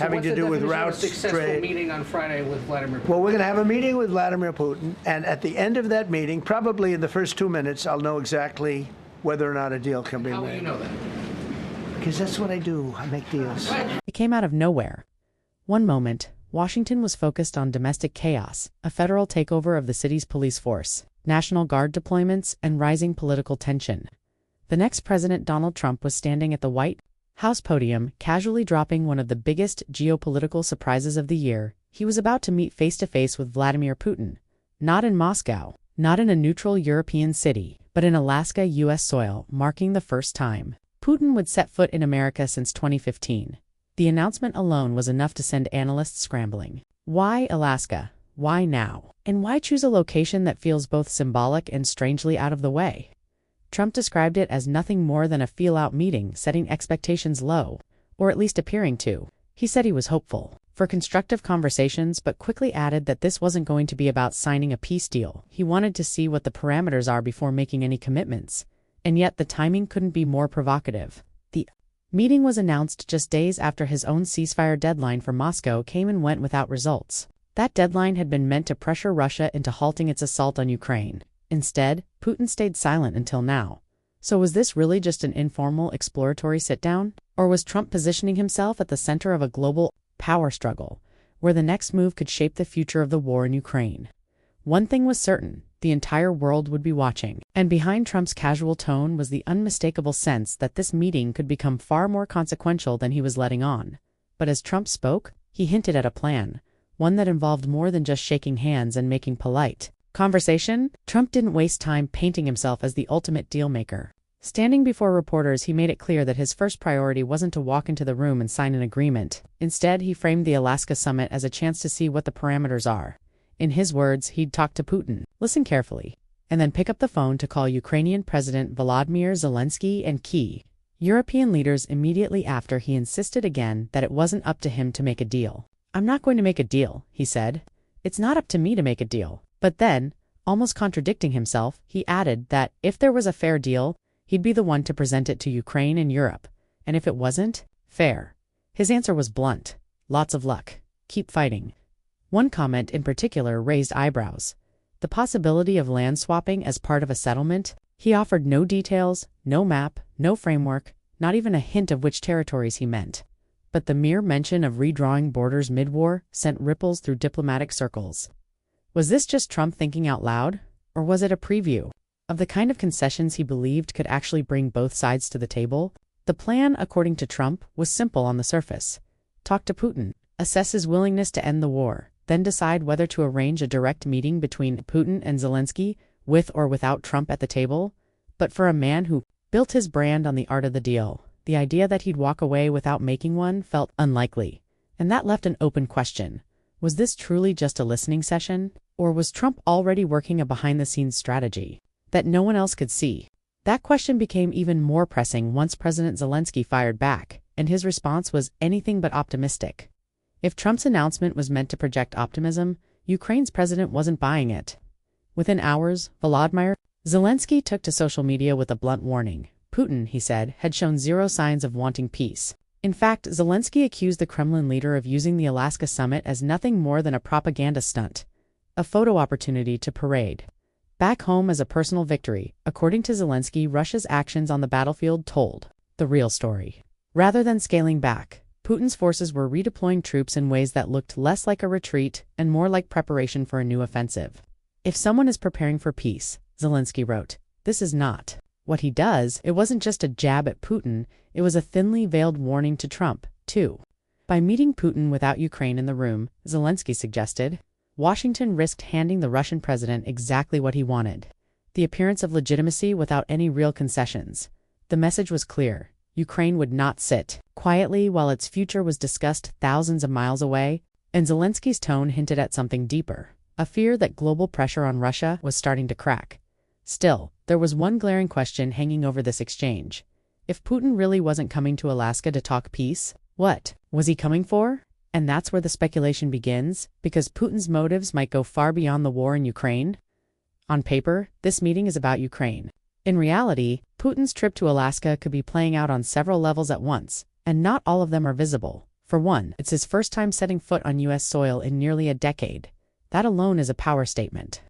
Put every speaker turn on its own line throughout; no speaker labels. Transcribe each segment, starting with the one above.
having to do with routes.
What's the definition of a successful meeting on Friday with Vladimir Putin?
Well, we're going to have a meeting with Vladimir Putin, and at the end of that meeting, probably in the first 2 minutes, I'll know exactly whether or not a deal can be made.
How will you know that?
Because that's what I do. I make deals.
It came out of nowhere. One moment, Washington was focused on domestic chaos, a federal takeover of the city's police force, National Guard deployments, and rising political tension. The next President Donald Trump was standing at the White House podium, casually dropping one of the biggest geopolitical surprises of the year. He was about to meet face-to-face with Vladimir Putin. Not in Moscow, not in a neutral European city, but in Alaska, U.S. soil, marking the first time Putin would set foot in America since 2015. The announcement alone was enough to send analysts scrambling. Why Alaska? Why now? And why choose a location that feels both symbolic and strangely out of the way? Trump described it as nothing more than a feel-out meeting, setting expectations low, or at least appearing to. He said he was hopeful for constructive conversations, but quickly added that this wasn't going to be about signing a peace deal. He wanted to see what the parameters are before making any commitments. And yet the timing couldn't be more provocative. The meeting was announced just days after his own ceasefire deadline for Moscow came and went without results. That deadline had been meant to pressure Russia into halting its assault on Ukraine. Instead, Putin stayed silent until now. So was this really just an informal exploratory sit-down? Or was Trump positioning himself at the center of a global power struggle, where the next move could shape the future of the war in Ukraine? One thing was certain. The entire world would be watching. And behind Trump's casual tone was the unmistakable sense that this meeting could become far more consequential than he was letting on. But as Trump spoke, he hinted at a plan, one that involved more than just shaking hands and making polite conversation. Trump didn't waste time painting himself as the ultimate deal-maker. Standing before reporters, he made it clear that his first priority wasn't to walk into the room and sign an agreement. Instead, he framed the Alaska summit as a chance to see what the parameters are. In his words, he'd talk to Putin, listen carefully, and then pick up the phone to call Ukrainian President Vladimir Zelensky and key European leaders immediately after. He insisted again that it wasn't up to him to make a deal. "I'm not going to make a deal," he said. "It's not up to me to make a deal." But then, almost contradicting himself, he added that if there was a fair deal, he'd be the one to present it to Ukraine and Europe. And if it wasn't fair, his answer was blunt. Lots of luck. Keep fighting. One comment in particular raised eyebrows. The possibility of land swapping as part of a settlement. He offered no details, no map, no framework, not even a hint of which territories he meant. But the mere mention of redrawing borders mid-war sent ripples through diplomatic circles. Was this just Trump thinking out loud? Or was it a preview of the kind of concessions he believed could actually bring both sides to the table? The plan, according to Trump, was simple on the surface. Talk to Putin, assess his willingness to end the war, then decide whether to arrange a direct meeting between Putin and Zelensky, with or without Trump at the table. But for a man who built his brand on the art of the deal, the idea that he'd walk away without making one felt unlikely. And that left an open question. Was this truly just a listening session? Or was Trump already working a behind-the-scenes strategy that no one else could see? That question became even more pressing once President Zelensky fired back, and his response was anything but optimistic. If Trump's announcement was meant to project optimism, Ukraine's president wasn't buying it. Within hours, Volodymyr Zelensky took to social media with a blunt warning. Putin, he said, had shown zero signs of wanting peace. In fact, Zelensky accused the Kremlin leader of using the Alaska summit as nothing more than a propaganda stunt, a photo opportunity to parade back home as a personal victory. According to Zelensky, Russia's actions on the battlefield told the real story. Rather than scaling back, Putin's forces were redeploying troops in ways that looked less like a retreat and more like preparation for a new offensive. If someone is preparing for peace, Zelensky wrote, this is not what he does. It wasn't just a jab at Putin, it was a thinly veiled warning to Trump, too. By meeting Putin without Ukraine in the room, Zelensky suggested, Washington risked handing the Russian president exactly what he wanted: the appearance of legitimacy without any real concessions. The message was clear. Ukraine would not sit quietly while its future was discussed thousands of miles away, and Zelensky's tone hinted at something deeper, a fear that global pressure on Russia was starting to crack. Still, there was one glaring question hanging over this exchange. If Putin really wasn't coming to Alaska to talk peace, what was he coming for? And that's where the speculation begins, because Putin's motives might go far beyond the war in Ukraine. On paper, this meeting is about Ukraine. In reality, Putin's trip to Alaska could be playing out on several levels at once, and not all of them are visible. For one, it's his first time setting foot on U.S. soil in nearly a decade. That alone is a power statement.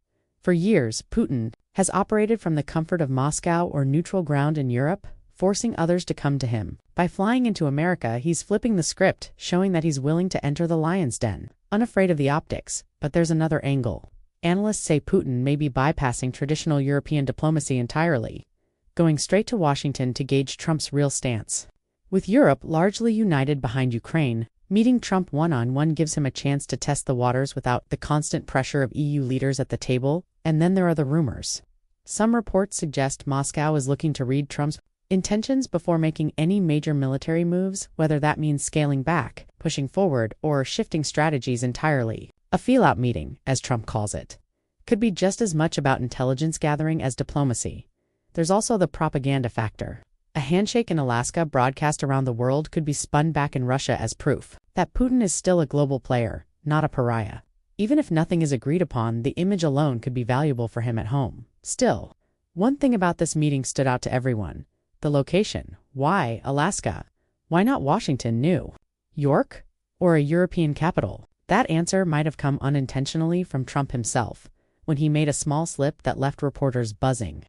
For years, Putin has operated from the comfort of Moscow or neutral ground in Europe, forcing others to come to him. By flying into America, he's flipping the script, showing that he's willing to enter the lion's den, unafraid of the optics. But there's another angle. Analysts say Putin may be bypassing traditional European diplomacy entirely, going straight to Washington to gauge Trump's real stance. With Europe largely united behind Ukraine, meeting Trump one-on-one gives him a chance to test the waters without the constant pressure of EU leaders at the table. And then there are the rumors. Some reports suggest Moscow is looking to read Trump's intentions before making any major military moves, whether that means scaling back, pushing forward, or shifting strategies entirely. A feel-out meeting, as Trump calls it, could be just as much about intelligence gathering as diplomacy. There's also the propaganda factor. A handshake in Alaska broadcast around the world could be spun back in Russia as proof that Putin is still a global player, not a pariah. Even if nothing is agreed upon, the image alone could be valuable for him at home. Still, one thing about this meeting stood out to everyone. The location. Why Alaska? Why not Washington, New York? Or a European capital? That answer might have come unintentionally from Trump himself, when he made a small slip that left reporters buzzing.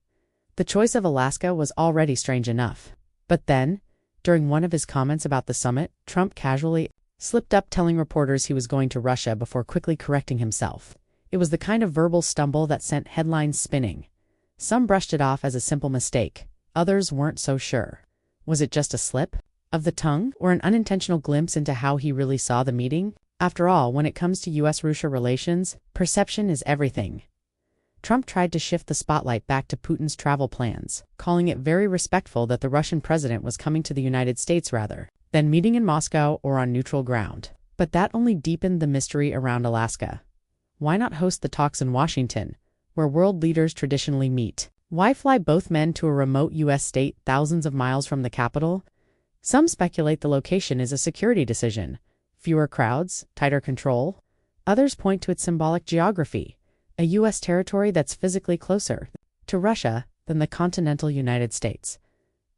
The choice of Alaska was already strange enough. But then, during one of his comments about the summit, Trump casually slipped up telling reporters he was going to Russia before quickly correcting himself. It was the kind of verbal stumble that sent headlines spinning. Some brushed it off as a simple mistake. Others weren't so sure. Was it just a slip of the tongue, or an unintentional glimpse into how he really saw the meeting? After all, when it comes to U.S.-Russia relations, perception is everything. Trump tried to shift the spotlight back to Putin's travel plans, calling it very respectful that the Russian president was coming to the United States rather than meeting in Moscow or on neutral ground. But that only deepened the mystery around Alaska. Why not host the talks in Washington, where world leaders traditionally meet? Why fly both men to a remote U.S. state thousands of miles from the capital? Some speculate the location is a security decision. Fewer crowds, tighter control. Others point to its symbolic geography, a U.S. territory that's physically closer to Russia than the continental United States.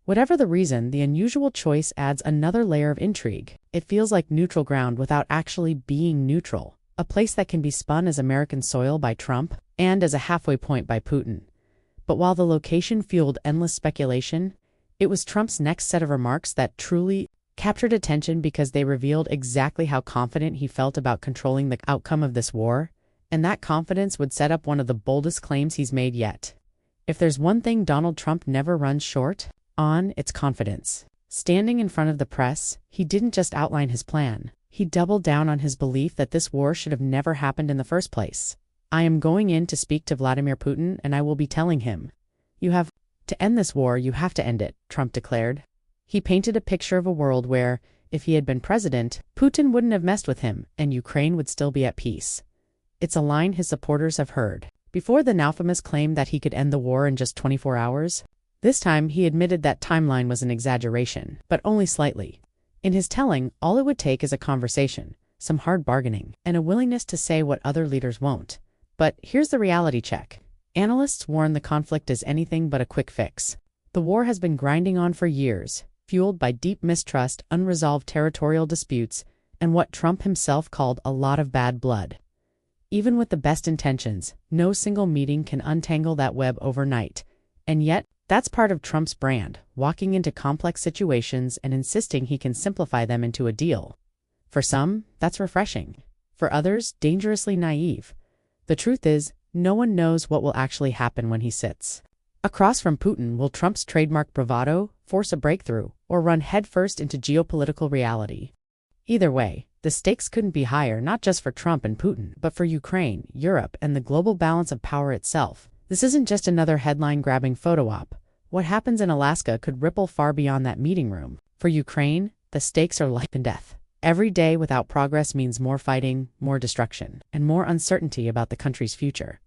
Whatever the reason, the unusual choice adds another layer of intrigue. It feels like neutral ground without actually being neutral, a place that can be spun as American soil by Trump and as a halfway point by Putin. But while the location fueled endless speculation, it was Trump's next set of remarks that truly captured attention because they revealed exactly how confident he felt about controlling the outcome of this war, and that confidence would set up one of the boldest claims he's made yet. If there's one thing Donald Trump never runs short on, it's confidence. Standing in front of the press, he didn't just outline his plan. He doubled down on his belief that this war should have never happened in the first place. I am going in to speak to Vladimir Putin, and I will be telling him, "You have to end this war, you have to end it," Trump declared. He painted a picture of a world where, if he had been president, Putin wouldn't have messed with him, and Ukraine would still be at peace. It's a line his supporters have heard before the now famous claim that he could end the war in just 24 hours. This time, he admitted that timeline was an exaggeration, but only slightly. In his telling, all it would take is a conversation, some hard bargaining, and a willingness to say what other leaders won't. But here's the reality check. Analysts warn the conflict is anything but a quick fix. The war has been grinding on for years, fueled by deep mistrust, unresolved territorial disputes, and what Trump himself called a lot of bad blood. Even with the best intentions, no single meeting can untangle that web overnight. And yet, that's part of Trump's brand, walking into complex situations and insisting he can simplify them into a deal. For some, that's refreshing. For others, dangerously naive. The truth is, no one knows what will actually happen when he sits across from Putin. Will Trump's trademark bravado force a breakthrough or run headfirst into geopolitical reality? Either way, the stakes couldn't be higher, not just for Trump and Putin, but for Ukraine, Europe, and the global balance of power itself. This isn't just another headline-grabbing photo op. What happens in Alaska could ripple far beyond that meeting room. For Ukraine, the stakes are life and death. Every day without progress means more fighting, more destruction, and more uncertainty about the country's future.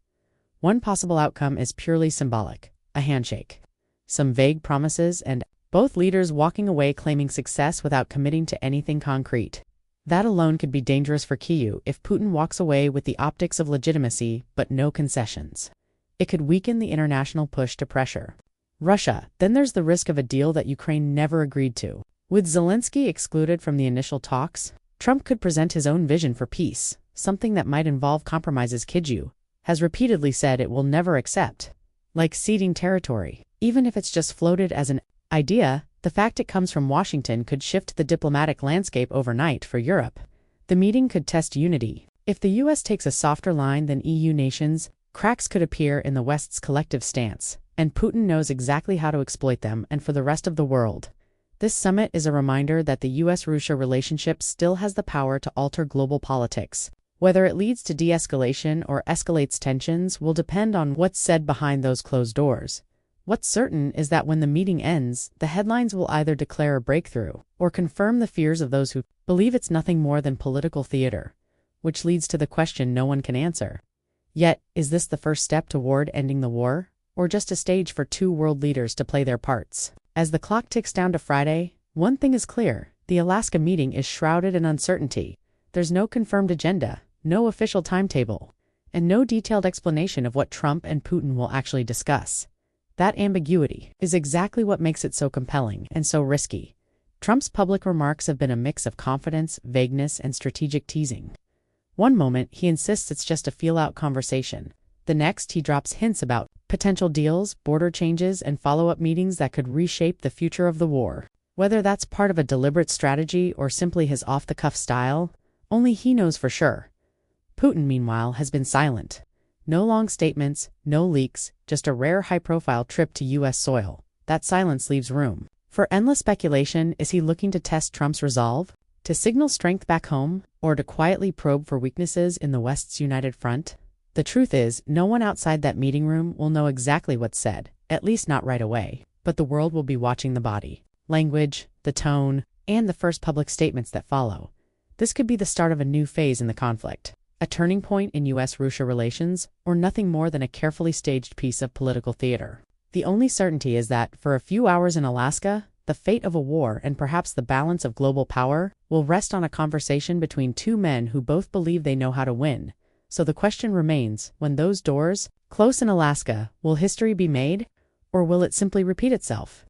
One possible outcome is purely symbolic, a handshake. Some vague promises and both leaders walking away claiming success without committing to anything concrete. That alone could be dangerous for Kyiv if Putin walks away with the optics of legitimacy but no concessions. It could weaken the international push to pressure Russia. Then there's the risk of a deal that Ukraine never agreed to. With Zelensky excluded from the initial talks, Trump could present his own vision for peace, something that might involve compromises. Kiju has repeatedly said it will never accept, like ceding territory. Even if it's just floated as an idea, the fact it comes from Washington could shift the diplomatic landscape overnight for Europe. The meeting could test unity. If the U.S. takes a softer line than EU nations, cracks could appear in the West's collective stance, and Putin knows exactly how to exploit them. And for the rest of the world, this summit is a reminder that the U.S.-Russia relationship still has the power to alter global politics. Whether it leads to de-escalation or escalates tensions will depend on what's said behind those closed doors. What's certain is that when the meeting ends, the headlines will either declare a breakthrough or confirm the fears of those who believe it's nothing more than political theater, which leads to the question no one can answer. Yet, is this the first step toward ending the war, or just a stage for two world leaders to play their parts? As the clock ticks down to Friday, one thing is clear: the Alaska meeting is shrouded in uncertainty. There's no confirmed agenda, no official timetable, and no detailed explanation of what Trump and Putin will actually discuss. That ambiguity is exactly what makes it so compelling and so risky. Trump's public remarks have been a mix of confidence, vagueness, and strategic teasing. One moment, he insists it's just a feel-out conversation. The next, he drops hints about potential deals, border changes, and follow-up meetings that could reshape the future of the war. Whether that's part of a deliberate strategy or simply his off-the-cuff style, only he knows for sure. Putin, meanwhile, has been silent. No long statements, no leaks, just a rare high-profile trip to U.S. soil. That silence leaves room for endless speculation. Is he looking to test Trump's resolve, to signal strength back home, or to quietly probe for weaknesses in the West's united front? The truth is, no one outside that meeting room will know exactly what's said, at least not right away. But the world will be watching the body, language, the tone, and the first public statements that follow. This could be the start of a new phase in the conflict, a turning point in U.S.-Russia relations, or nothing more than a carefully staged piece of political theater. The only certainty is that, for a few hours in Alaska, the fate of a war and perhaps the balance of global power will rest on a conversation between two men who both believe they know how to win. So the question remains, when those doors close in Alaska, will history be made, or will it simply repeat itself?